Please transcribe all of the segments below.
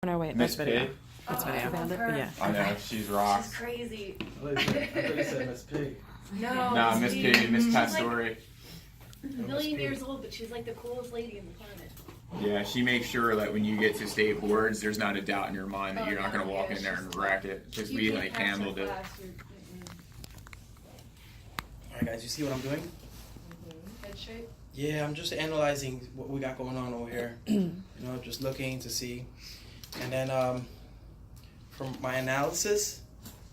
On our way. Miss That's video. Pig. That's Oh, video. I love her. Yeah. I know, she's rock. She's crazy. I thought you said Miss Pig. No, Nah, Miss Pig, Miss She's Pastore. like a million years old, but she's like the coolest lady in the planet. Yeah, she makes sure that when you get to state boards, there's not a doubt in your mind that Oh, you're not no, going to walk yeah, in there and she's- wreck it. Because You we can't like pass her handled it. class, Alright guys, you see what I'm doing? Head shape. Yeah, I'm just analyzing what we got going on over here. You know, just looking to see. And then from my analysis,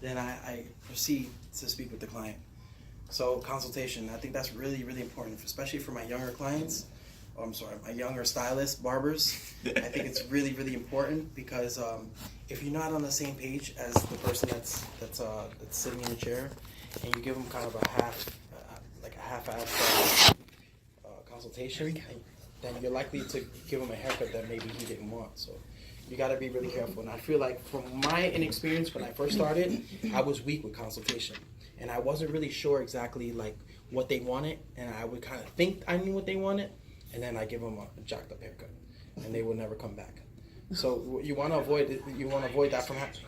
then I proceed to speak with the client. So consultation, I think that's really, really important, especially for my younger clients. Oh, I'm sorry, my younger stylists, barbers. I think it's really, really important because if you're not on the same page as the person that's sitting in the chair, and you give them kind of a half-assed consultation, then you're likely to give him a haircut that maybe he didn't want. So you got to be really careful. And I feel like from my inexperience when I first started, I was weak with consultation, and I wasn't really sure exactly like what they wanted, and I would kind of think I knew what they wanted, and then I give them a jacked up haircut, and they will never come back. So you want to avoid it. You want to avoid that from happening.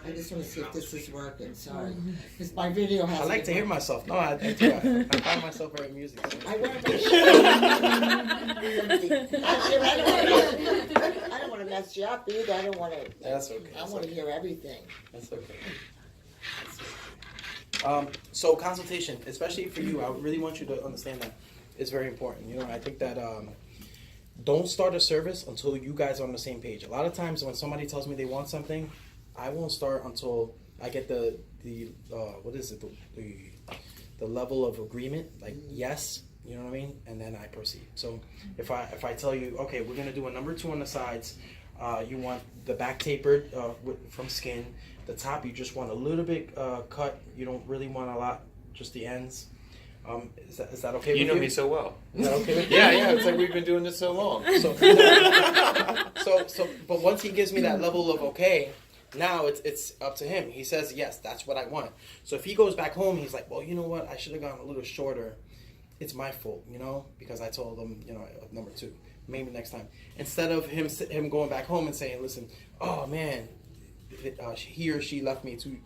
I just want to see if this is working. Sorry, because my video has. I like to hear myself. No, I do. I find myself very amusing. I want to make sure. I don't want to mess you up either. I don't want to. That's okay. I want to hear everything. That's okay. So consultation, especially for you, I really want you to understand that it's very important. You know, I think that don't start a service until you guys are on the same page. A lot of times when somebody tells me they want something, I won't start until I get the what is it, the level of agreement, like yes, you know what I mean, and then I proceed. So if I tell you, okay, we're gonna do a number 2 on the sides, you want the back tapered from skin, the top you just want a little bit cut, you don't really want a lot, just the ends. Is that okay with you? You know me so well. Is that okay with you? Yeah, it's like we've been doing this so long. So, but once he gives me that level of okay, now it's up to him. He says, yes, that's what I want. So if he goes back home, he's like, well, you know what? I should have gone a little shorter. It's my fault, you know, because I told him, you know, number 2. Maybe next time. Instead of him going back home and saying, listen, oh man, he or she left me too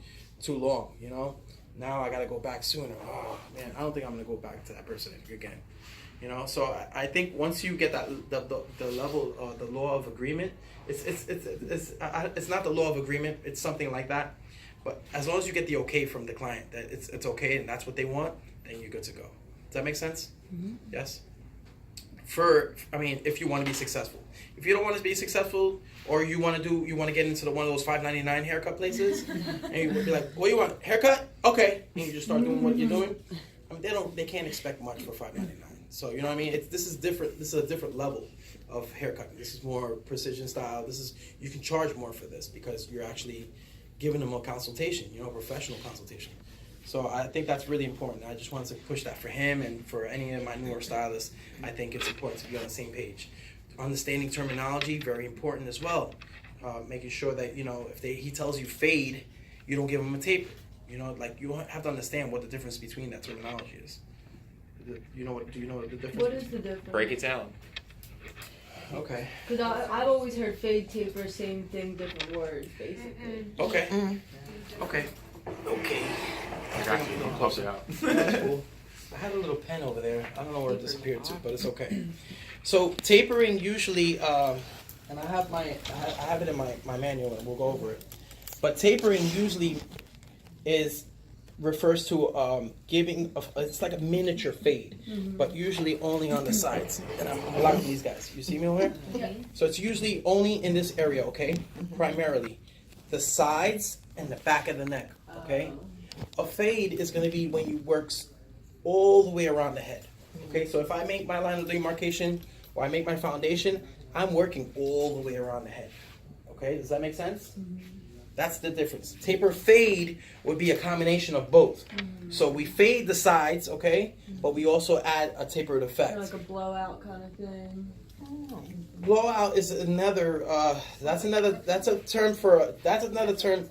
long, you know. Now I got to go back sooner. Oh man, I don't think I'm gonna go back to that person again. You know, so I think once you get that the level the law of agreement, it's not the law of agreement. It's something like that. But as long as you get the okay from the client that it's okay and that's what they want, then you're good to go. Does that make sense? Mm-hmm. Yes. If you want to be successful. If you don't want to be successful, or you want to get into one of those $5.99 haircut places, and you would be like, "What do you want? Haircut? Okay," and you just start doing what you're doing. They can't expect much for $5.99. So you know what I mean? This is different. This is a different level of haircut. This is more precision style. You can charge more for this because you're actually giving them a consultation. You know, a professional consultation. So I think that's really important. I just wanted to push that for him and for any of my newer stylists. I think it's important to be on the same page. Understanding terminology, very important as well. Making sure that, you know, if he tells you fade, you don't give him a taper. You know, like you have to understand what the difference between that terminology is. Do you know what the difference? What is the difference? Break it down. Okay. Because I've always heard fade, taper, same thing, different words, basically. Okay. Okay. Okay. I got you. Don't close it out. That's cool. I had a little pen over there. I don't know where it disappeared to, but it's okay. So tapering usually, and I have it in my manual, and we'll go over it. But tapering usually refers to giving. It's like a miniature fade, but usually only on the sides. And I'm blocking these guys. You see me over here? Yeah. So it's usually only in this area, okay? Primarily, the sides and the back of the neck, okay? A fade is going to be when you work all the way around the head. Okay, so if I make my line of demarcation or I make my foundation, I'm working all the way around the head. Okay, does that make sense? Mm-hmm. That's the difference. Taper fade would be a combination of both. Mm-hmm. So we fade the sides, okay, but we also add a tapered effect. Like a blowout kind of thing. Blowout is another. That's another term.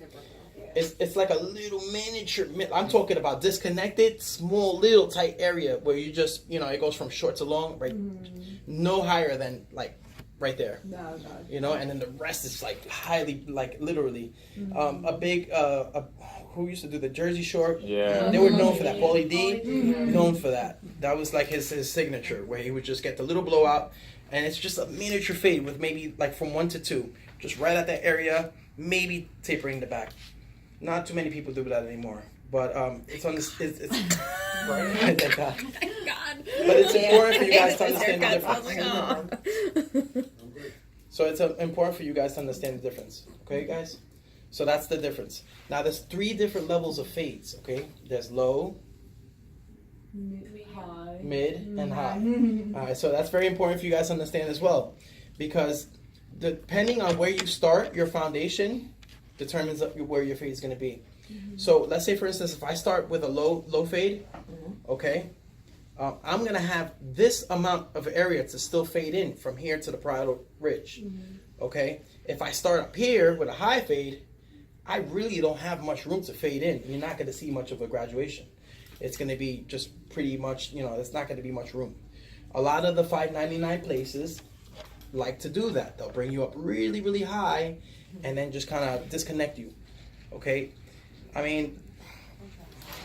It's like a little miniature. I'm talking about disconnected, small, little tight area where you just, you know, it goes from short to long, right? Mm-hmm. No higher than like right there. No, no. You know, and then the rest is like highly, like literally, a big. Who used to do the Jersey Shore? Yeah. They were known for that. Paulie D, Mhm. known for that. That was like his signature, where he would just get the little blowout, and it's just a miniature fade with maybe like from 1 to 2, just right at that area, maybe tapering the back. Not too many people do that anymore, but it's on this. It's right. Thank God. God. But it's important for you guys to understand the Haircuts, I was difference. like, So it's important for you guys to understand the difference. Okay, guys? So that's the difference. Now there's 3 different levels of fades, okay? There's low, High. mid, and high. All right, so that's very important for you guys to understand as well. Because depending on where you start, your foundation determines where your fade is going to be. So let's say, for instance, if I start with a low fade, okay, I'm going to have this amount of area to still fade in from here to the parietal ridge, okay? If I start up here with a high fade, I really don't have much room to fade in. You're not going to see much of a graduation. It's going to be just pretty much, there's not going to be much room. A lot of the 599 places like to do that. They'll bring you up really, really high and then just kind of disconnect you, okay? I mean,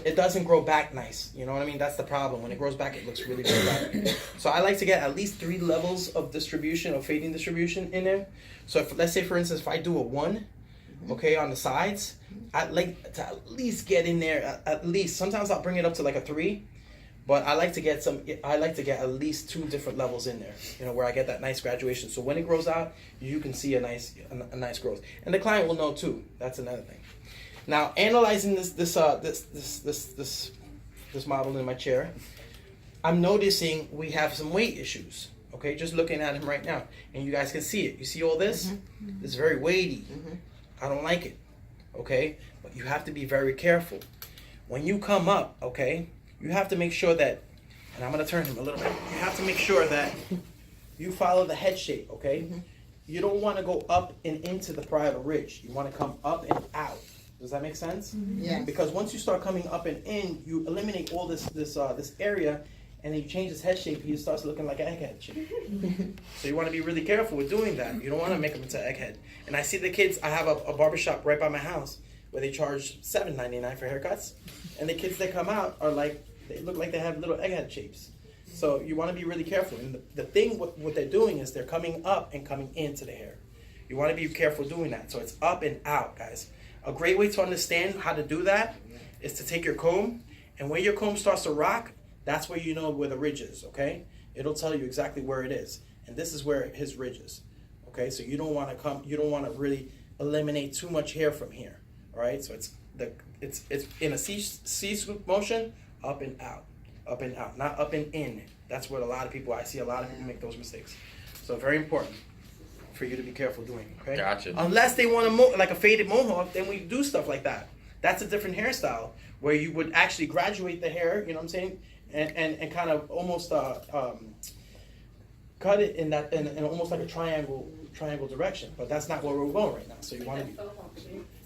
it doesn't grow back nice. You know what I mean? That's the problem. When it grows back, it looks really, really bad. So I like to get at least 3 levels of distribution, of fading distribution in there. So if, let's say, for instance, if I do a 1, okay, on the sides, I'd like to at least get in there, at least. Sometimes I'll bring it up to like a 3, but I like to get at least 2 different levels in there, where I get that nice graduation. So when it grows out, you can see a nice growth. And the client will know too. That's another thing. Now, analyzing this model in my chair, I'm noticing we have some weight issues. Okay, just looking at him right now, and you guys can see it. You see all this? It's very weighty. I don't like it. Okay, but you have to be very careful when you come up. Okay, you have to make sure that, and I'm gonna turn him a little bit. You have to make sure that you follow the head shape. Okay, you don't want to go up and into the parietal ridge. You want to come up and out. Does that make sense? Yes. Because once you start coming up and in, you eliminate all this area, and then you change his head shape. He starts looking like an egghead shape. So you want to be really careful with doing that. You don't want to make him into an egghead. And I see the kids. I have a barbershop right by my house where they charge $7.99 for haircuts, and the kids that come out are like, they look like they have little egghead shapes. So you want to be really careful. And the thing what they're doing is they're coming up and coming into the hair. You want to be careful doing that. So it's up and out, guys. A great way to understand how to do that is to take your comb, and when your comb starts to rock, that's where you know where the ridge is, okay? It'll tell you exactly where it is. And this is where his ridge is, okay? So you don't want to really eliminate too much hair from here, all right? So it's in a C-scoop motion, up and out, not up and in. That's what I see a lot of people make those mistakes. So very important for you to be careful doing, okay? Gotcha. Unless they want like a faded mohawk, then we do stuff like that. That's a different hairstyle where you would actually graduate the hair, you know what I'm saying, and kind of almost cut it in almost like a triangle direction. But that's not where we're going right now. So you want to be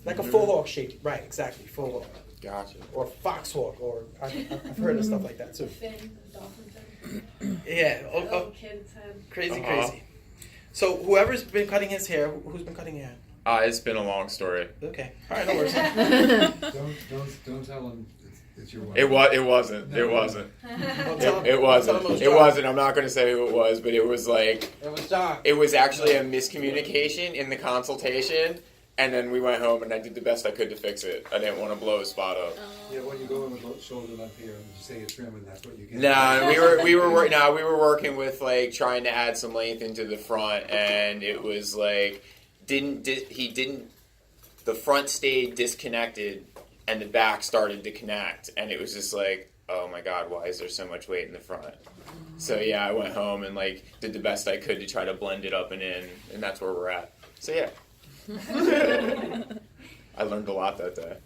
like a faux hawk shape, right? Exactly, faux hawk. Gotcha. Or fox hawk, or I've heard of stuff like that too. Fin, dolphin fin. Yeah. Little kid's head. Crazy. So whoever's been cutting his hair, who's been cutting your hair? It's been a long story. Okay. All right, no worries. Don't tell him it's your wife. It wasn't. No. It wasn't. Don't tell him- It wasn't. don't tell him It John. wasn't. I'm not going to say who it was, but it was like, It was John. it was actually a miscommunication in the consultation, and then we went home and I did the best I could to fix it. I didn't want to blow his spot up. Yeah, when you go in with shoulder length here and you say it's trim, and that's what you get. No, we were working with like trying to add some length into the front, and it was like the front stayed disconnected and the back started to connect, and it was just like, oh my god, why is there so much weight in the front? So yeah, I went home and like did the best I could to try to blend it up and in, and that's where we're at. So yeah. I learned a lot that day.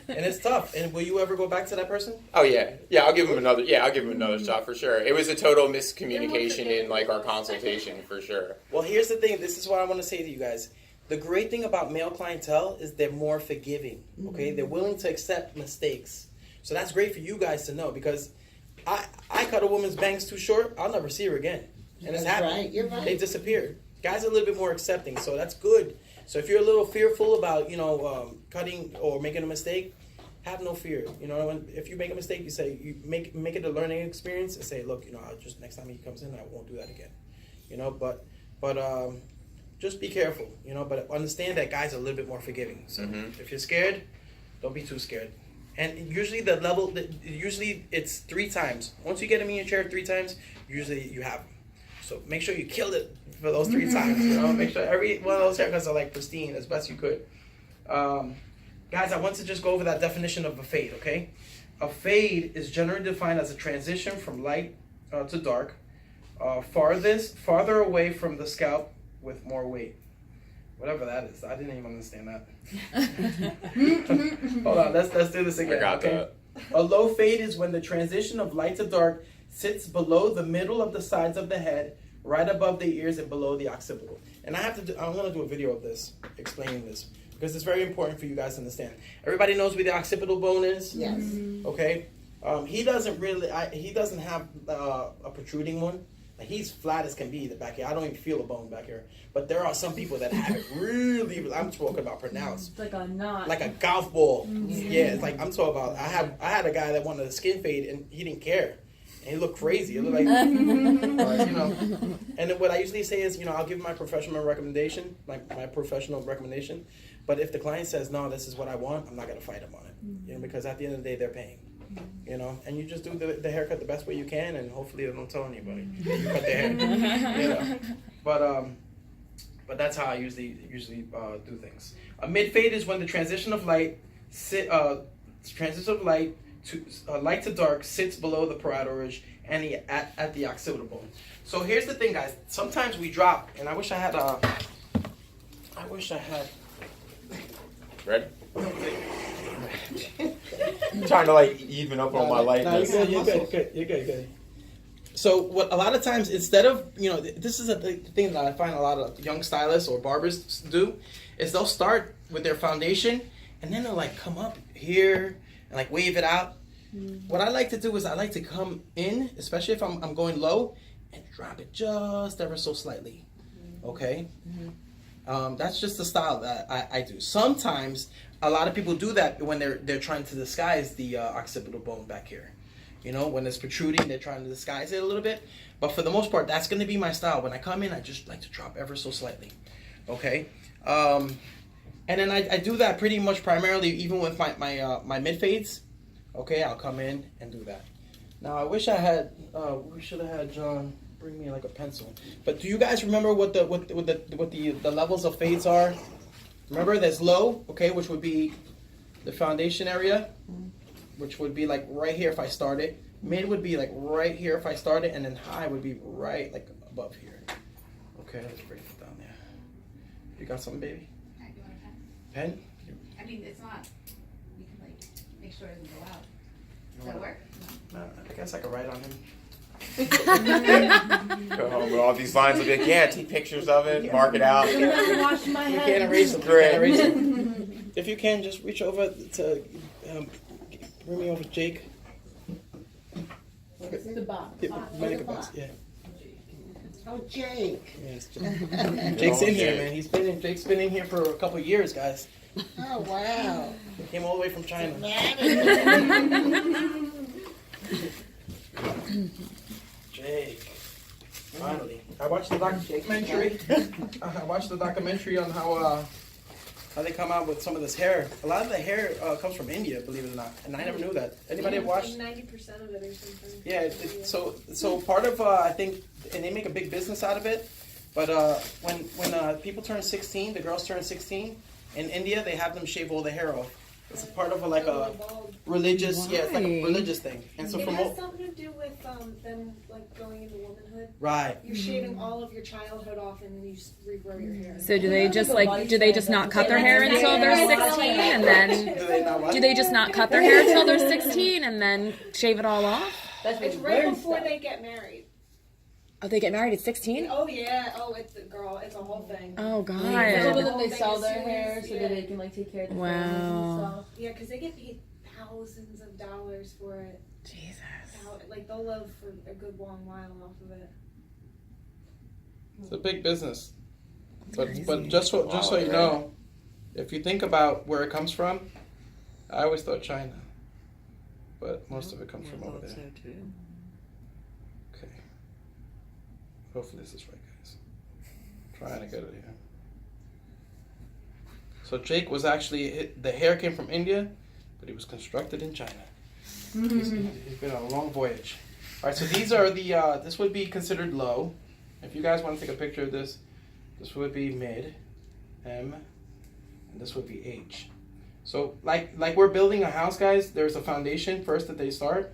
And it's tough. And will you ever go back to that person? Oh yeah, I'll give him another. Yeah, I'll give him another shot for sure. It was a total miscommunication in like our consultation for sure. Well, here's the thing. This is what I want to say to you guys. The great thing about male clientele is they're more forgiving. Okay, they're willing to accept mistakes. So that's great for you guys to know, because I cut a woman's bangs too short, I'll never see her again. and it's That's happening. right, you're right. They disappear. Guys are a little bit more accepting, so that's good. So if you're a little fearful about, cutting or making a mistake, have no fear. If you make a mistake, you say you make it a learning experience and say, look, I'll just next time he comes in, I won't do that again. But just be careful. But understand that guys are a little bit more forgiving. So if you're scared, don't be too scared. And usually usually it's 3 times. Once you get them in your chair 3 times, usually you have them. So make sure you killed it for those 3 times. Make sure every one of those haircuts are like pristine as best you could. Guys, I want to just go over that definition of a fade, okay? A fade is generally defined as a transition from light to dark, farther away from the scalp with more weight. Whatever that is. I didn't even understand that. Hold on, let's do this again. I got okay? that. A low fade is when the transition of light to dark sits below the middle of the sides of the head, right above the ears and below the occipital. And I'm going to do a video of this, explaining this, because it's very important for you guys to understand. Everybody knows where the occipital bone is? Yes. Okay? He doesn't have a protruding one. Like, he's flat as can be the back here. I don't even feel a bone back here. But there are some people that have it really, I'm talking about pronounced. It's like a knot. Like a golf ball. Yeah, it's like, I'm talking about, I had a guy that wanted a skin fade and he didn't care. And he looked crazy. It looked like, And then what I usually say is, I'll give my professional recommendation, like my professional recommendation. But if the client says, no, this is what I want, I'm not going to fight him on it. Because at the end of the day, they're paying. And you just do the haircut the best way you can, and hopefully they don't tell anybody you cut their hair. But that's how I usually do things. A mid fade is when the transition of light to light to dark sits below the parietal ridge and at the occipital bone. So here's the thing, guys. Sometimes we drop, and I wish I had. Red? I'm trying to even up on my lightness. You're good. So what a lot of times, instead of, this is a thing that I find a lot of young stylists or barbers do, is they'll start with their foundation and then they'll come up here and wave it out. What I like to do is I like to come in, especially if I'm going low, and drop it just ever so slightly. Okay? That's just the style that I do. Sometimes a lot of people do that when they're trying to disguise the occipital bone back here. When it's protruding, they're trying to disguise it a little bit. But for the most part, that's going to be my style. When I come in, I just like to drop ever so slightly. Okay? And then I do that pretty much primarily even with my mid fades. Okay, I'll come in and do that. Now I wish I had. We should have had John bring me a pencil. But do you guys remember what the levels of fades are? Remember, there's low, okay, which would be the foundation area, which would be right here if I started. Mid would be right here if I started, and then high would be right above here. Okay, let's break it down there. You got something, baby? Do you want a Pen? I mean, it's not. You can make sure it doesn't go out. Does that work? I guess I could write on him. Go home with all these lines. Look like, take pictures of it, mark it out. Wash my You head. can't erase them. Great. You can't erase them. If you can, just reach over to bring me over Jake. The box. Medical box. Yeah. Oh, Jake. Yes, Jake's in here, man. Jake's been in here for a couple of years, guys. Oh, wow. He came all the way from China. Jake. Finally. I watched the documentary. I watched the documentary on how they come out with some of this hair. A lot of the hair comes from India, believe it or not. And I never knew that. Anybody have watched? 90% of it or something. Yeah, so part of I think, and they make a big business out of it. But when people turn 16, the girls turn 16 in India, they have them shave all the hair off. It's a part of a religious, it's like a religious thing. And so It from has something to do with them going into womanhood. right, You're shaving all of your childhood off and then you just regrow your hair. So do they just not cut their hair until they're 16 and then do they not what? do they just not cut their hair until they're 16 and then shave it all off? That's It's right before they get married. Oh, they get married at 16? Oh yeah. Oh, it's a girl. It's a whole thing. Oh Some of god. them they sell their hair so Yeah. that they can take care of the Wow. families and stuff. Yeah, because they get paid thousands of dollars for it. Jesus. They'll live for a good long while off of it. It's a big business. But just so you know, if you think about where it comes from, I always thought China, but most of it comes from over there. Okay. Hopefully this is right, guys. Trying to get it here. So Jake was actually, the hair came from India, but he was constructed in China. He's been on a long voyage. All right, so these are the, this would be considered low. If you guys want to take a picture of this, this would be mid, M, and this would be H. So like we're building a house, guys, there's a foundation first that they start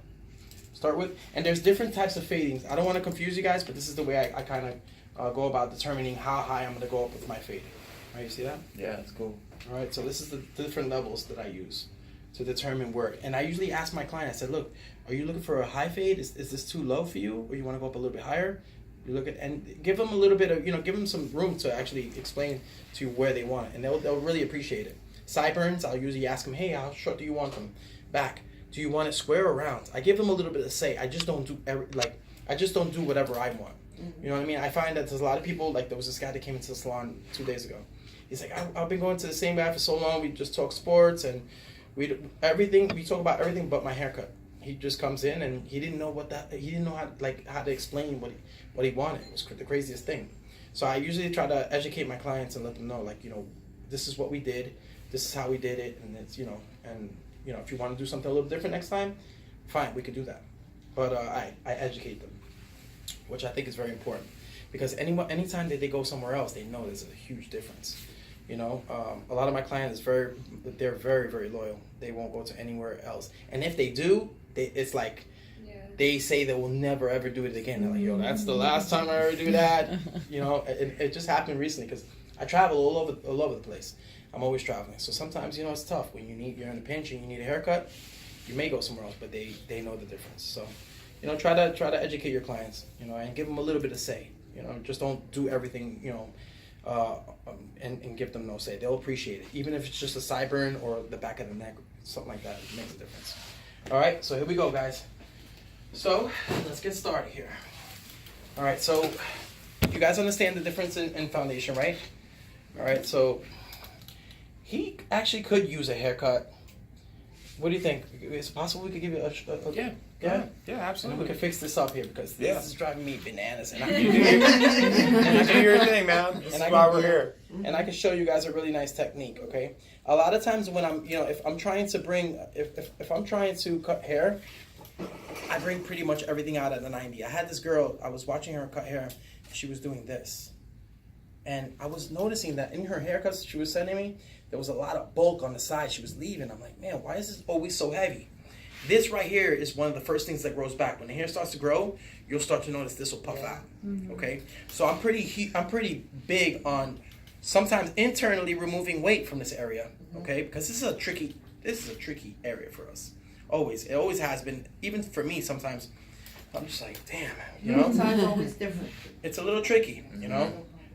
with, and there's different types of fadings. I don't want to confuse you guys, but this is the way I kind of go about determining how high I'm going to go up with my fading. All right, you see that? Yeah, that's cool. All right, so this is the different levels that I use to determine where. And I usually ask my client, I said, look, are you looking for a high fade? Is this too low for you? Or you want to go up a little bit higher? You look at, and give them a little bit of, give them some room to actually explain to you where they want it. And they'll really appreciate it. Sideburns, I'll usually ask them, hey, how short do you want them? Back, do you want it square or round? I give them a little bit of say. I just don't do whatever I want. You know what I mean? I find that there's a lot of people, like there was this guy that came into the salon 2 days ago. He's like, I've been going to the same guy for so long. We just talk sports and we talk about everything but my haircut. He just comes in and he didn't know he didn't know how to explain what he wanted. It was the craziest thing. So I usually try to educate my clients and let them know, this is what we did, this is how we did it, and it's if you want to do something a little different next time, fine, we could do that. But I educate them, which I think is very important, because anytime that they go somewhere else, they know there's a huge difference. A lot of my clients they're very, very loyal. They won't go to anywhere else, and if they do, it's like they say they will never ever do it again. They're like, yo, that's the last time I ever do that. It just happened recently because I travel all over the place. I'm always traveling, so sometimes it's tough when you're in a pinch and you need a haircut. You may go somewhere else, but they know the difference. So try to educate your clients, and give them a little bit of say. Just don't do everything, and give them no say. They'll appreciate it, even if it's just a sideburn or the back of the neck, something like that. It makes a difference. All right, so here we go, guys. So let's get started here. All right, so you guys understand the difference in foundation, right? All right, so he actually could use a haircut. What do you think? Is it possible we could give you a Yeah, absolutely. We can fix this up here because this is driving me bananas. And You do your thing, man. This is why we're here. And I can show you guys a really nice technique. Okay. A lot of times when I'm, if I'm trying to cut hair, I bring pretty much everything out at the 90. I had this girl. I was watching her cut hair. She was doing this, and I was noticing that in her haircuts she was sending me, there was a lot of bulk on the side. She was leaving. I'm like, man, why is this always so heavy? This right here is one of the first things that grows back. When the hair starts to grow, you'll start to notice this will puff out. Okay, so I'm pretty big on sometimes internally removing weight from this area. Okay, because this is a tricky area for us. It always has been. Even for me, sometimes I'm just like, damn, Time's always different. It's a little tricky,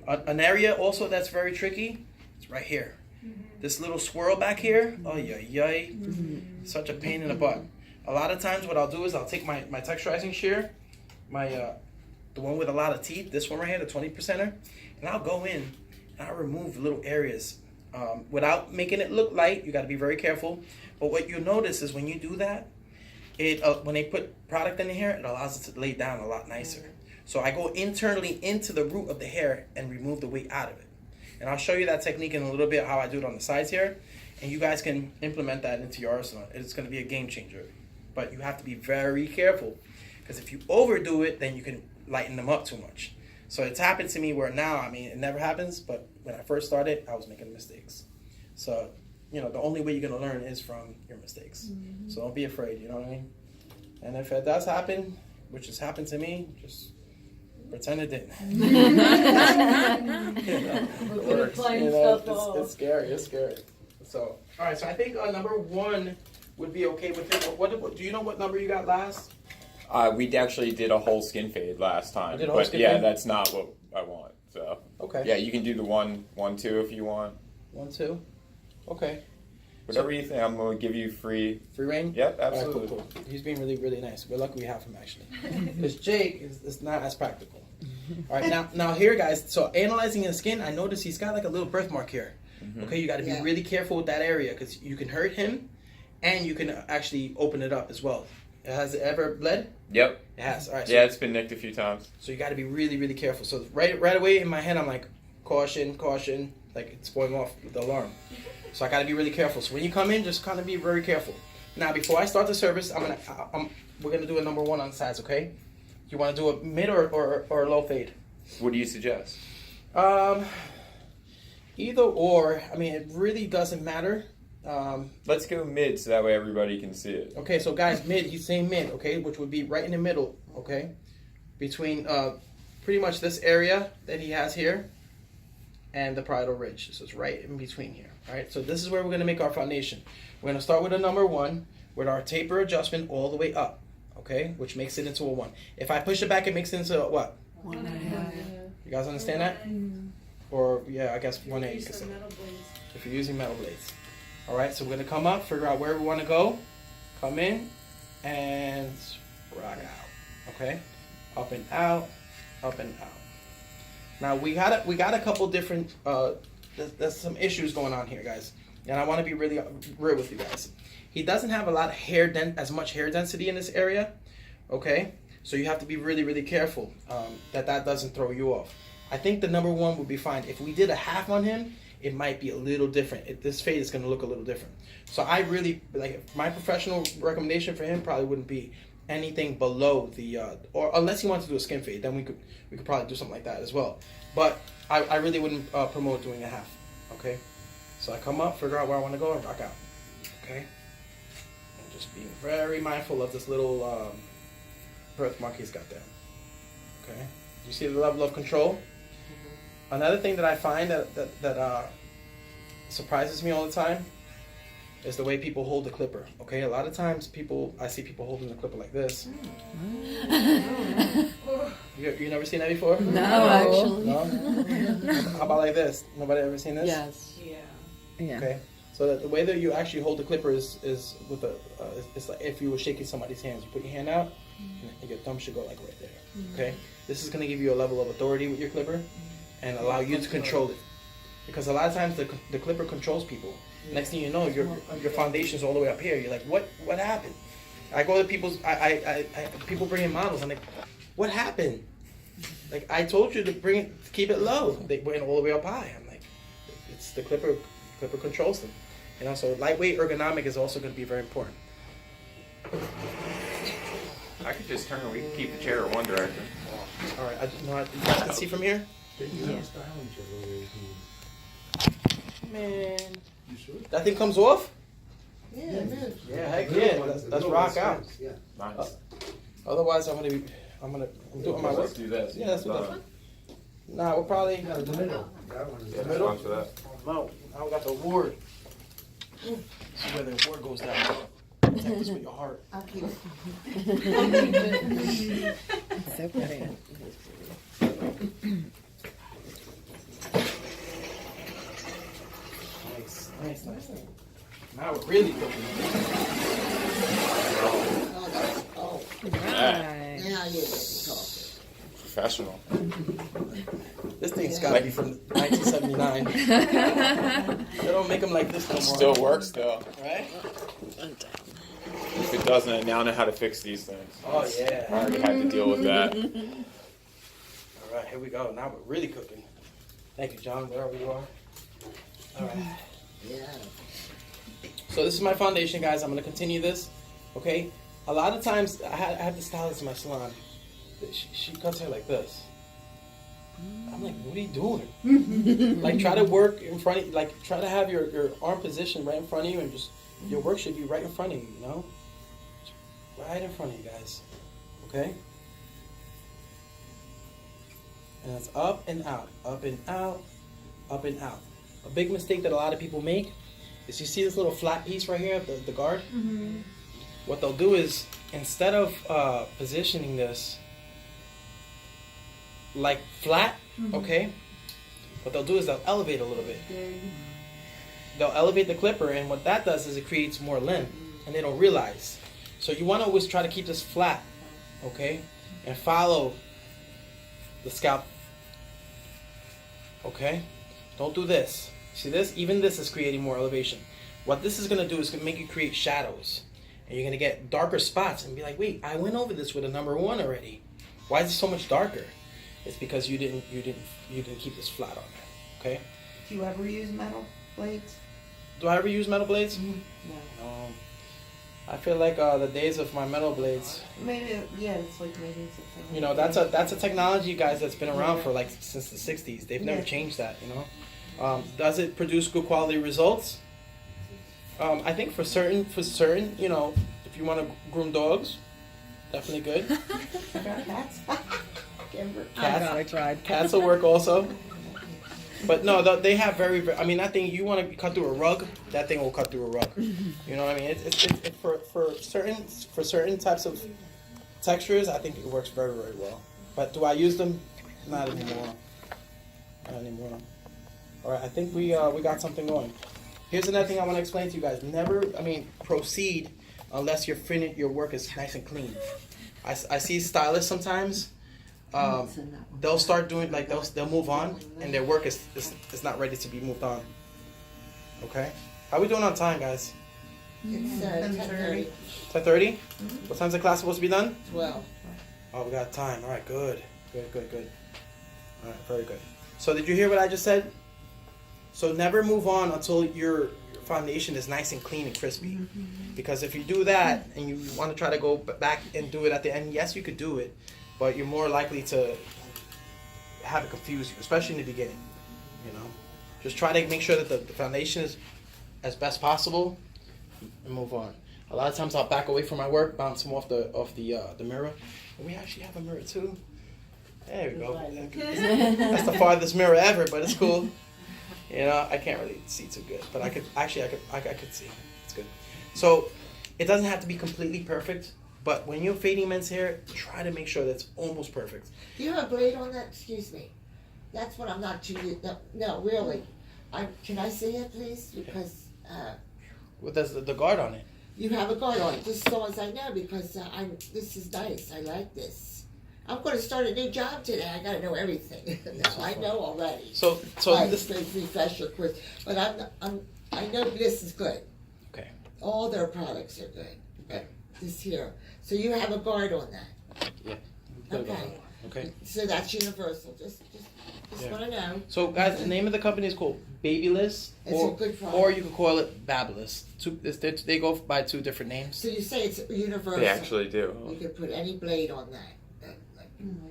An area also that's very tricky is right here. This little swirl back here, such a pain in the butt. A lot of times what I'll do is I'll take my texturizing shear, the one with a lot of teeth, this one right here, the 20%er, and I'll go in and I'll remove little areas without making it look light. You got to be very careful. But what you'll notice is when you do that, when they put product in the hair, it allows it to lay down a lot nicer. So I go internally into the root of the hair and remove the weight out of it. And I'll show you that technique in a little bit, how I do it on the sides here. And you guys can implement that into your arsenal. It's going to be a game changer. But you have to be very careful. Because if you overdo it, then you can lighten them up too much. So it's happened to me where now, it never happens. But when I first started, I was making mistakes. So, the only way you're going to learn is from your mistakes. So don't be afraid, you know what I mean? And if it does happen, which has happened to me, just pretend it didn't. It's scary. It's scary. So, all right. So I think number one would be okay with it. What do you know? What number you got last? We actually did a whole skin fade last time, did a whole but skin yeah, fade? that's not what I want. So Okay. yeah, you can do the 1, 1, 2 if you want. 1, 2. Okay. Whatever you think, I'm gonna give you free. Free reign? Yep, All right, absolutely. cool. He's being really, really nice. We're lucky we have him, actually. Because Jake is not as practical. All right, now here, guys. So analyzing his skin, I noticed he's got like a little birthmark here. Okay, you got to be Yeah. really careful with that area because you can hurt him, and you can actually open it up as well. Has it ever bled? Yep. It has. All right. So, Yeah, it's been nicked a few times. so you got to be really, really careful. So right away in my head, I'm like, caution, caution. Like it's going off the alarm. So I got to be really careful. So when you come in, just kind of be very careful. Now, before I start the service, we're gonna do a number 1 on sides. Okay? You want to do a mid or a low fade? What do you suggest? Either or. I mean, it really doesn't matter. Let's go mid so that way everybody can see it. Okay, so guys, mid. He's saying mid. Okay, which would be right in the middle. Okay, between pretty much this area that he has here and the parietal ridge. So it's right in between here. All right. So this is where we're gonna make our foundation. We're gonna start with a number 1 with our taper adjustment all the way up. Okay, which makes it into a 1. If I push it back, it makes it into a what? 1.5. You guys understand that? Or yeah, I guess 1/8. Use some metal blades. If you're using metal blades. All right, so we're gonna come up, figure out where we want to go, come in, and rock out. Okay, up and out, up and out. Now we got a couple different. There's some issues going on here, guys, and I want to be really real with you guys. He doesn't have a lot of as much hair density in this area. Okay, so you have to be really, really careful that doesn't throw you off. I think the number 1 would be fine. If we did a half on him, it might be a little different. This fade is going to look a little different. So I really, my professional recommendation for him probably wouldn't be anything below the, or unless he wants to do a skin fade, then we could probably do something like that as well. But I really wouldn't promote doing a half, okay? So I come up, figure out where I want to go, and rock out, okay? And just being very mindful of this little birthmark he's got there, okay? You see the level of control? Another thing that I find that surprises me all the time is the way people hold the clipper. Okay, a lot of times I see people holding the clipper like this. You never seen that before? No, actually. No? How about like this? Nobody ever seen this? Yes. Yeah. Okay, so the way that you actually hold the clipper is with it's like if you were shaking somebody's hands. You put your hand out, and your thumb should go like right there. Okay, this is going to give you a level of authority with your clipper and allow you to control it. Because a lot of times the clipper controls people. Next thing you know, your foundation's all the way up here. You're like, what happened? I go to people's, people bring in models. I'm like, what happened? Like, I told you to keep it low. They went all the way up high. I'm like, it's the clipper controls them. You know, so lightweight ergonomic is also going to be very important. I could just turn. We could keep the chair in one direction. All right, you guys can see from here? Man, You sure? that thing comes off? Yeah, it is. Yeah, heck yeah. Let's rock out. Yeah. Nice. Otherwise, I'm doing my work. Let's do this. Yeah, let's do that. Nah, we'll probably. Yeah, the middle. That one is. Yeah, middle? thanks for that. No, I got the award. See where the award goes down. Protect this with your heart. I'll keep it. So pretty. Nice. Now we're really cooking. Oh, Right. now you're getting talking. Professional. This thing's gotta be from 1979. They don't make them like this no more. Still works though. Right? If it doesn't, I now know how to fix these things. Oh I yeah. already had to deal with that. All right, here we go. Now we're really cooking. Thank you, John, wherever you are. All right. Yeah. So this is my foundation, guys. I'm gonna continue this. Okay. A lot of times, I have the stylist in my salon. She cuts hair like this. I'm like, what are you doing? Like, try to work in front of you. Like, try to have your arm position right in front of you, and just your work should be right in front of you. You know, right in front of you, guys. Okay. And it's up and out, up and out, up and out. A big mistake that a lot of people make is you see this little flat piece right here, the guard? Mm-hmm. What they'll do is, instead of positioning this like flat, okay, what they'll do is they'll elevate a little bit. they'll elevate the clipper, and what that does is it creates more limb, and they don't realize. So you want to always try to keep this flat, okay, and follow the scalp. Okay, don't do this. See this? Even this is creating more elevation. What this is gonna do is gonna make you create shadows, and you're gonna get darker spots, and be like, wait, I went over this with a number 1 already. Why is it so much darker? It's because you didn't keep this flat on there. Okay. Do you ever use metal blades? Do I ever use metal blades? No. I feel like the days of my metal blades. Maybe, yeah, it's like maybe something. You know, that's a technology, guys, that's been around for like since the '60s. They've never Yeah. changed that. You know, does it produce good quality results? I think for certain, you know, if you want to groom dogs, definitely good. Cats. I tried. Cats will work also. But no, they have very. I mean, that thing, you want to cut through a rug, that thing will cut through a rug. You know what I mean? It's for certain types of textures, I think it works very, very well. But do I use them? Not anymore. Not anymore. All right, I think we got something going. Here's another thing I want to explain to you guys. Never, proceed unless your work is nice and clean. I see stylists sometimes. They'll start doing like they'll move on, and their work is not ready to be moved on. Okay, how we doing on time, guys? It's 10:30. 10:30. What time's the class supposed to be done? 12. Oh, we got time. All right, good. All right, very good. So did you hear what I just said? So never move on until your foundation is nice and clean and crispy. Because if you do that and you want to try to go back and do it at the end, yes, you could do it, but you're more likely to have it confuse you, especially in the beginning. You know, just try to make sure that the foundation is as best possible and move on. A lot of times I'll back away from my work, bounce them off the mirror. And we actually have a mirror too. There we go. That's the farthest mirror ever, but it's cool. You know, I can't really see too good, but I could see. It's good. So it doesn't have to be completely perfect, but when you're fading men's hair, try to make sure that's almost perfect. Do you have a blade on that? Excuse me. That's what I'm not too. No, really. Can I see it, please? Because What does the guard on it? you have a guard on it, just so as I know. Because this is nice. I like this. I'm going to start a new job today. I got to know everything. No, I know already. So Right, this. to refresh your course. But I know this is good. Okay. All their products are good. Okay. This here. So you have a guard on that. Yeah. Okay. Okay. So that's universal. Just Yeah. want to know. So guys, the name of the company is called Babyless, It's a good product. or you could call it Babyless. They go by 2 different names. So you say it's universal. They actually do. You can put any blade on that.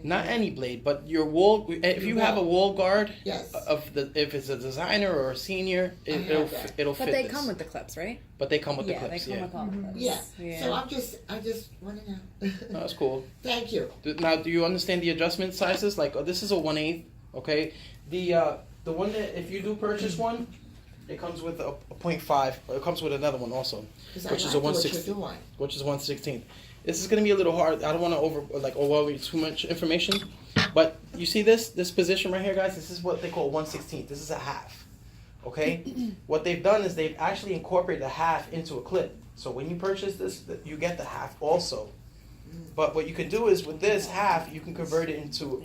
Not any blade, but your wool. If you have a wool guard, Yes. if it's a designer or a senior, it'll But fit they this. come with the clips, right? But they come with Yeah, the clips. they come with all the clips. Yeah. So I just want to know. No, that's cool. Thank you. Now, do you understand the adjustment sizes? Like, this is a 1/8. Okay. The one that if you do purchase one, it comes with a 0.5. It comes with another one also, Because which I is like a what 1/16. you're doing. Which is 1/16. This is gonna be a little hard. I don't want to overwhelm you too much information, but you see this position right here, guys. This is what they call 1/16. This is a half. Okay. What they've done is they've actually incorporated a half into a clip. So when you purchase this, you get the half also. But what you can do is with this half, you can convert it into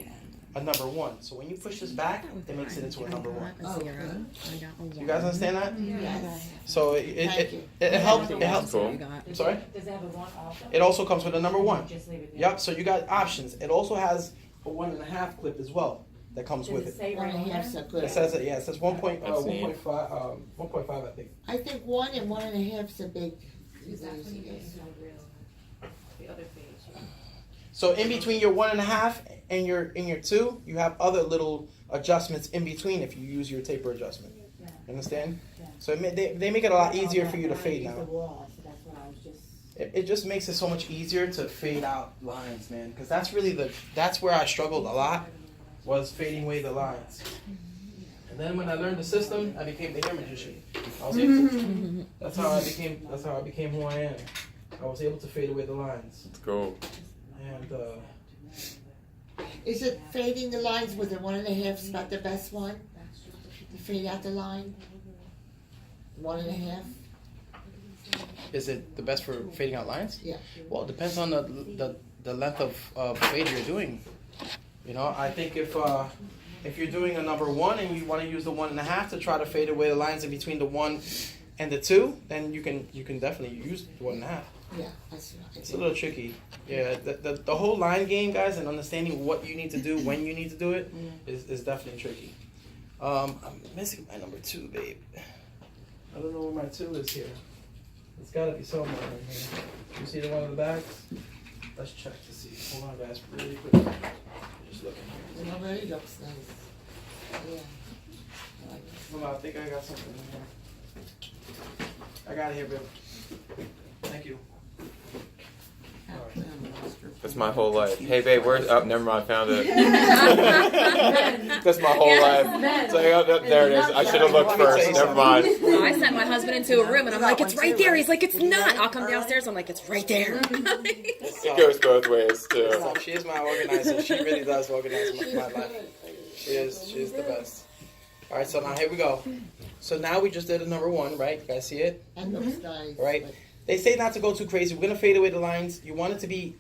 a number 1. So when you push this back, it makes it into a number 1. A 0. I got a You guys understand that? Yes. So it helps. It helps. Cool. I got. I'm sorry. Does it have a 1 also? It also comes with a number 1. Just leave it there. Yep. So you got options. It also has a 1.5 clip as well that comes Does with it it. say One right and a half here? so good. It says it. Yeah. It says 1.5. That's neat. 1.5. I think. I think 1 and 1.5 is a big. Exactly. The other page. So in between your 1.5 and your 2, you have other little adjustments in between if you use your taper adjustment. Yeah. You understand? Yeah. So they make it a lot easier for you to fade The now. wall, so that's what I was just. It just makes it so much easier to fade out lines, man. Because that's really that's where I struggled a lot, was fading away the lines. And then when I learned the system, I became the hair magician. I was able to, that's how I became who I am. I was able to fade away the lines. Let's go. And Is it fading the lines with the 1.5 is about the best one? To fade out the line? 1.5? Is it the best for fading out lines? Yeah. Well, it depends on the length of fade you're doing. You know, I think if you're doing a number 1 and you want to use the 1.5 to try to fade away the lines in between the 1 and the 2, then you can definitely use the 1.5. Yeah, that's what I It's a think. little tricky. Yeah, the whole line game, guys, and understanding what you need to do when you need to do it is definitely tricky. I'm missing my number 2, babe. I don't know where my 2 is here. It's got to be somewhere in here. You see the one in the bags? Let's check to see. Hold on, guys, really quick. Just looking here. It already looks nice. Yeah. I like this. Hold on, I think I got something in here. I got it here, babe. Thank you. That's my whole life. Hey babe, where's up? Never mind, found it. That's my whole life. It's like, oh, there it is. I should have looked first. Never mind. Oh, I sent my husband into a room and I'm like, it's right there. He's like, it's not. I'll come downstairs. I'm like, it's right there. It goes both ways too. She is my organizer. She really does organize my life. She is the best. All right, so now here we go. So now we just did a number 1, right? You guys see it? That looks nice. Right. They say not to go too crazy. We're gonna fade away the lines. You want it to be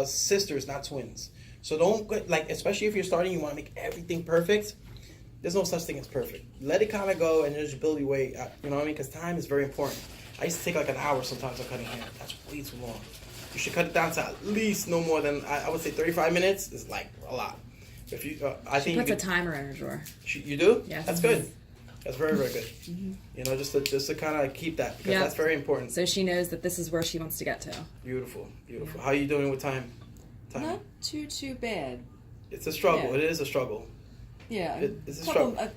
sisters, not twins. So don't get, like, especially if you're starting, you want to make everything perfect. There's no such thing as perfect. Let it kind of go and just build your way. You know what I mean? Because time is very important. I used to take like an hour sometimes on cutting hair. That's way too long. You should cut it down to at least no more than I would say 35 minutes is like a lot. If you, I think Puts you a timer in her drawer. You do? Yes. That's good. That's very, very good. You know, just to kind of keep that because Yeah. that's very important. So she knows that this is where she wants to get to. Beautiful, beautiful. How are you doing with time? Not too bad. It's a struggle. Yeah. It is a struggle. Yeah, It's a struggle. a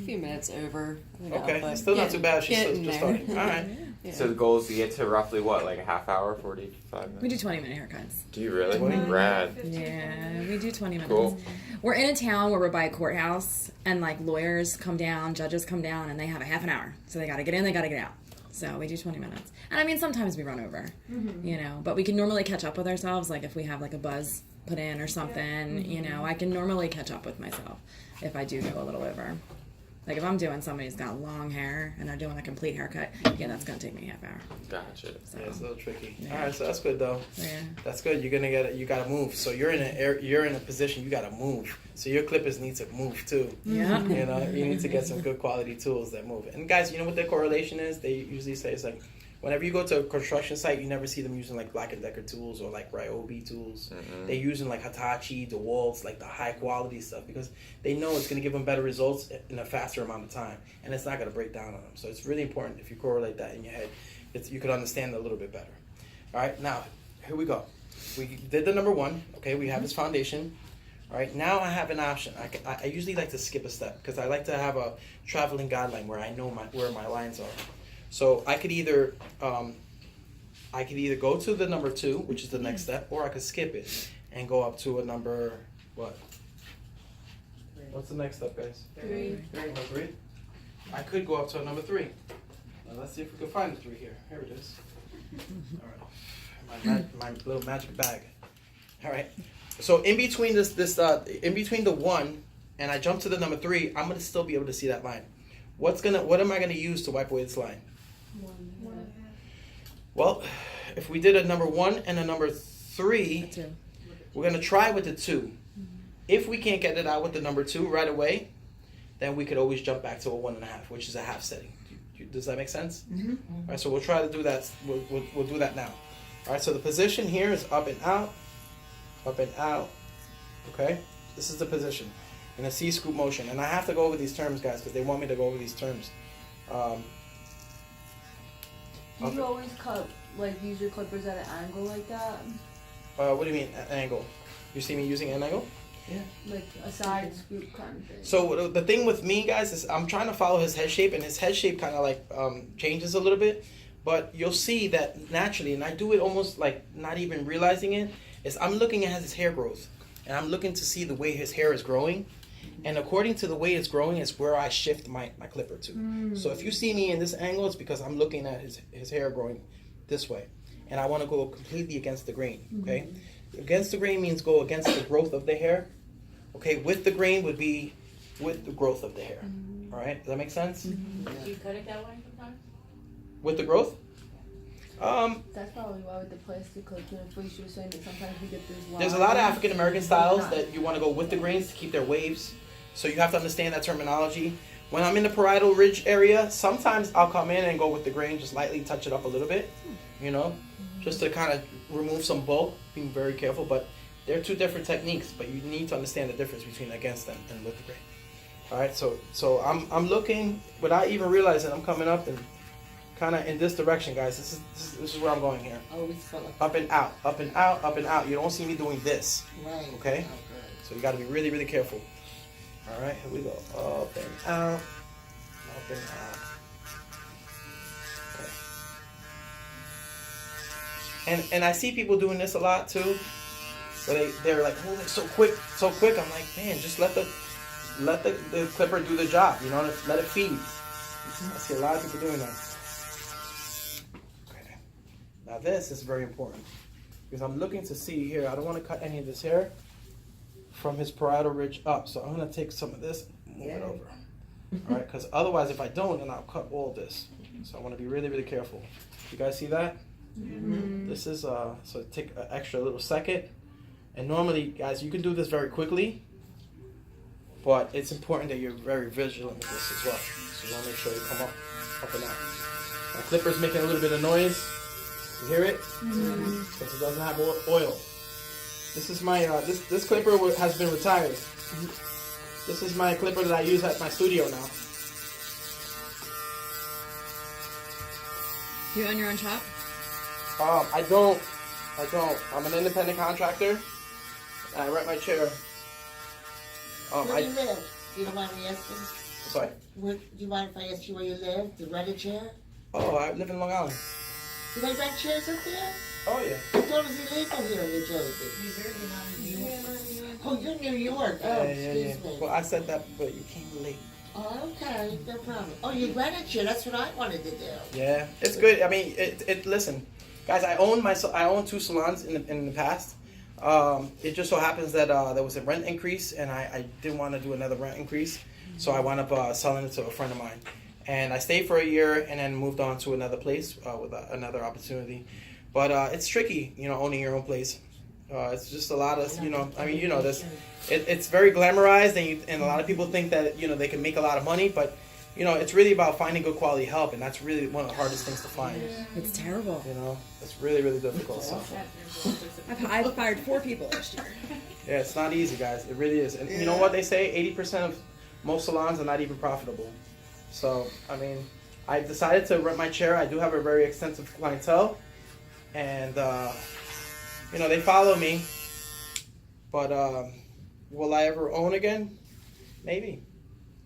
few minutes over. You know, Okay, but still not too bad. She's still getting just there. starting. All right. Yeah. So the goal is to get to roughly what, like a half hour, 45 minutes? We do 20-minute haircuts. Do you really? 20? Rad. Yeah, we do 20 minutes. Cool. We're in a town where we're by a courthouse, and like lawyers come down, judges come down, and they have a half an hour. So they got to get in, they got to get out. So we do 20 minutes. And I mean, sometimes we run over, you know, but we can normally catch up with ourselves. Like if we have like a buzz put in or something, you know, I can normally catch up with myself if I do go a little over. Like if I'm doing somebody who's got long hair and they're doing a complete haircut, yeah, that's gonna take me a half hour. Gotcha. So, Yeah, it's a little tricky. Yeah. All right, so that's good though. yeah. That's good. You're gonna get it. You gotta move. So you're in a position. You gotta move. So your clippers need to move too. Yeah. You know, you need to get some good quality tools that move. And guys, you know what their correlation is? They usually say it's like, whenever you go to a construction site, you never see them using like Black & Decker tools or like Ryobi tools. They're using like Hitachi, DeWalt, like the high quality stuff because they know it's going to give them better results in a faster amount of time, and it's not going to break down on them. So it's really important if you correlate that in your head, you could understand it a little bit better. All right, now here we go. We did the number 1. Okay, we have this foundation. All right, now I have an option. I usually like to skip a step because I like to have a traveling guideline where I know where my lines are. So I could either go to the number 2, which is the next step, or I could skip it and go up to a number what? What's the next step, guys? 3. Number 3. I could go up to a number 3. Now let's see if we can find the 3 here. Here it is. All right, my little magic bag. All right. So in between in between the 1 and I jump to the number 3, I'm gonna still be able to see that line. What am I gonna use to wipe away this line? Well, if we did a number 1 and a number 3, we're going to try with the 2. If we can't get it out with the number 2 right away, then we could always jump back to a 1.5, which is a half setting. Does that make sense? All right, so we'll try to do that. We'll do that now. All right, so the position here is up and out, okay? This is the position in a C-scoop motion. And I have to go over these terms, guys, because they want me to go over these terms. Do you always use your clippers at an angle like that? What do you mean, an angle? You see me using an angle? Like a side scoop kind of thing. So the thing with me, guys, is I'm trying to follow his head shape, and his head shape kind of like changes a little bit. But you'll see that naturally, and I do it almost like not even realizing it, is I'm looking at his hair growth, and I'm looking to see the way his hair is growing. And according to the way it's growing is where I shift my clipper to. So if you see me in this angle, it's because I'm looking at his hair growing this way. And I want to go completely against the grain, okay? Against the grain means go against the growth of the hair. Okay, with the grain would be with the growth of the hair. All right, does that make sense? Do you cut it that way sometimes? With the growth, That's probably why with the plastic, like, you know, Felicia was saying that sometimes we get those there's a lot of African American styles that you want to go with the grains to keep their waves. So you have to understand that terminology. When I'm in the parietal ridge area, sometimes I'll come in and go with the grain, just lightly touch it up a little bit, you know, just to kind of remove some bulk, being very careful. But they're two different techniques, but you need to understand the difference between against them and with the grain. All right, so I'm looking without even realizing I'm coming up and kind of in this direction, guys. This is where I'm going here. Always full of. Up and out, up and out, up and out. You don't see me doing this. Right. Okay. Oh, good. So you got to be really, really careful. All right, here we go. Up and out, up and out. Okay. And I see people doing this a lot too. But they're like moving so quick, so quick. I'm like, man, just let the clipper do the job. You know, let it feed. I see a lot of people doing that. Okay. Now this is very important because I'm looking to see here. I don't want to cut any of this hair from his parietal ridge up. So I'm going to take some of this and move it over. All right, because otherwise if I don't, then I'll cut all this. So I want to be really, really careful. You guys see that? Mm-hmm. This is, so take an extra little second. And normally, guys, you can do this very quickly, but it's important that you're very vigilant with this as well. So you want to make sure you come up and out. My clipper's making a little bit of noise. You hear it? Mm-hmm. Because it doesn't have oil. This is my, this clipper has been retired. This is my clipper that I use at my studio now. You own your own shop? I don't. I'm an independent contractor. I rent my chair. Where do you live? You don't mind me asking? Sorry? Do you mind if I ask you where you live? To rent a chair? Oh, I live in Long Island. Do they rent chairs up there? Oh, yeah. I thought it was illegal here in New Jersey. Oh, you're New York. Oh, excuse me. Well, I said that, but you came late. Oh, okay, no problem. Oh, you rent a chair. That's what I wanted to do. Yeah, it's good. I mean, listen, guys, I own 2 salons in the past. It just so happens that there was a rent increase, and I didn't want to do another rent increase, so I wound up selling it to a friend of mine. And I stayed for a year, and then moved on to another place with another opportunity. But it's tricky, you know, owning your own place. It's just a lot of, you know, I mean, you know, it's very glamorized, and a lot of people think that, you know, they can make a lot of money, but, you know, it's really about finding good quality help, and that's really one of the hardest things to find. It's terrible. You know, it's really, really difficult. So. I've fired 4 people last year. Yeah, it's not easy, guys. It really is. And you know what they say? 80% of most salons are not even profitable. So, I mean, I decided to rent my chair. I do have a very extensive clientele, and you know, they follow me. But will I ever own again? Maybe.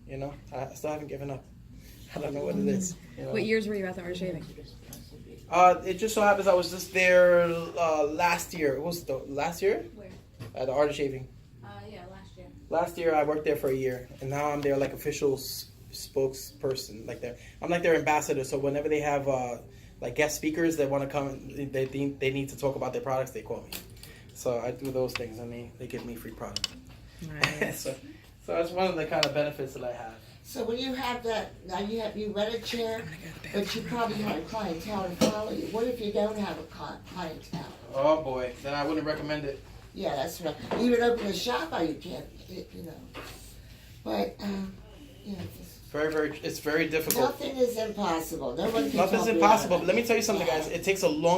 You know, I still haven't given up. I don't know what it is. You know? What years were you at the art shaving? It just so happens I was just there last year. It was the last year? Where? At the art of shaving. Yeah, last year. Last year I worked there for a year, and now I'm their like official spokesperson. Like I'm like their ambassador. So whenever they have like guest speakers that want to come, they need to talk about their products, they call me. So I do those things, and they give me free product. Nice. so that's one of the kind of benefits that I have. So when you have that, now you rent a chair, but you probably have a clientele to follow you. What if you don't have a clientele? Oh boy, then I wouldn't recommend it. Yeah, that's right. Even open a shop, you can't, you know. But, you know, It's very difficult. nothing is impossible. No one can Nothing's help you impossible. out. But let me tell you something, guys. It takes a long